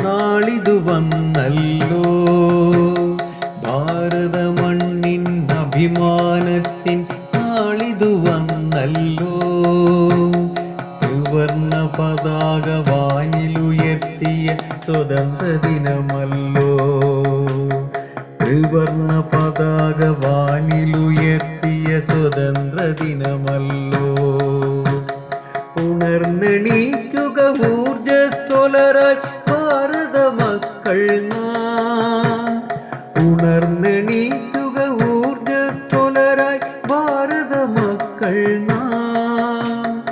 നാളിതു വന്നല്ലോ. ഭാരത മണ്ണിൻ അഭിമാനത്തിൻ നാളിതു വന്നല്ലോ. ത്രിവർണ്ണ പതാക വാനിലുയർത്തിയ സ്വതന്ത്ര ദിനമല്ലോ. ത്രിവർണ്ണ പതാക വാനിലുയർത്തിയ സ്വതന്ത്ര ദിനമല്ലോ. ഉണർന്നെണീക്കുക ഊർജസ്വലരായി ഭാരത മക്കൾ നാം. ഉണർന്നെണീക്കുക ഊർജസ്വലരായി ഭാരത മക്കൾ നാം.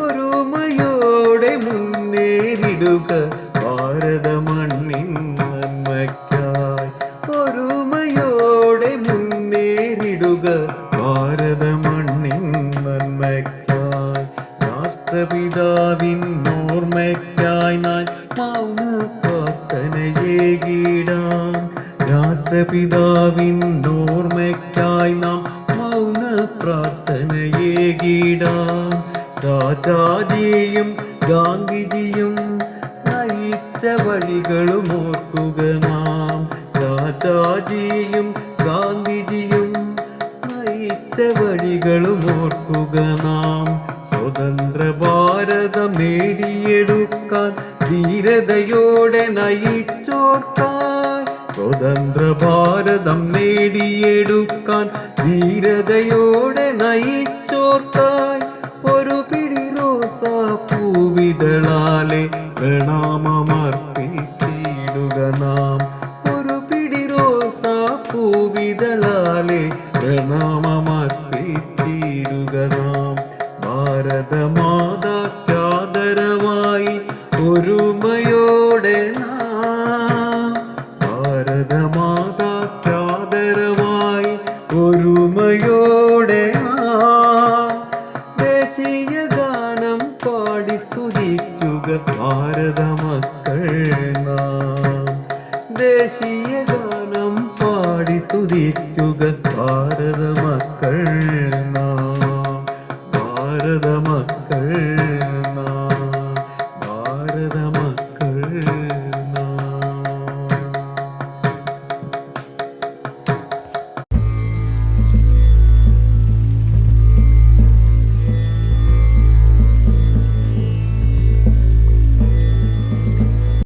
ഒരുമയോടെ മുന്നേറിടുക ഭാരത മണ്ണിൻ നന്മയ്ക്കായി. ഒരുമയോടെ മുന്നേറിടുക ഭാരത മണ്ണിൻ നന്മയ്ക്കായി. രാഷ്ട്രപിതാവിൻ ഓർമ്മയ്ക്കായി നാം മൗന പ്രാർത്ഥനയേകിടാം. രാഷ്ട്രപിതാവിൻ ഓർമ്മയ്ക്കായി നാം മൗന പ്രാർത്ഥനയേകിടാം. രാജാജിയും ഗാന്ധിജിയും നയിച്ച വഴികളും ഓർക്കുക നാം. രാജാജിയും ഗാന്ധിജിയും നയിച്ച വഴികളും ഓർക്കുക നാം. സ്വതന്ത്ര ഭാരതം നേടിയെടുക്കാൻ ധീരതയോടെ നയിച്ചോർക്കാൻ. സ്വതന്ത്ര ഭാരതം നേടിയെടുക്കാൻ ധീരതയോടെ നയിച്ചോർക്കാൻ. ഒരു പിടി റോസാ പൂവിതളാലെ പ്രണാമമർപ്പിച്ചിടുക നാം. ഒരു പിടി റോസാ പൂവിതളാലെ പ്രണാമമർപ്പിച്ചിടുക നാം. ഭാരതമാതാക്കാദരവായി ഒരുമയോടെ നാം. ഭാരതമാതാക്കാദരവായി ഒരുമയോടെ നാം. ദേശീയ ഗാനം പാടി സ്തുതിക്കുക ഭാരത മക്കൾ നാം. ദേശീയ ഗാനം പാടി സ്തുതിക്കുക ഭാരത മക്കൾ നാം. ഭാരത മക്കൾ നാം. ഭാരത മക്കൾ നാം.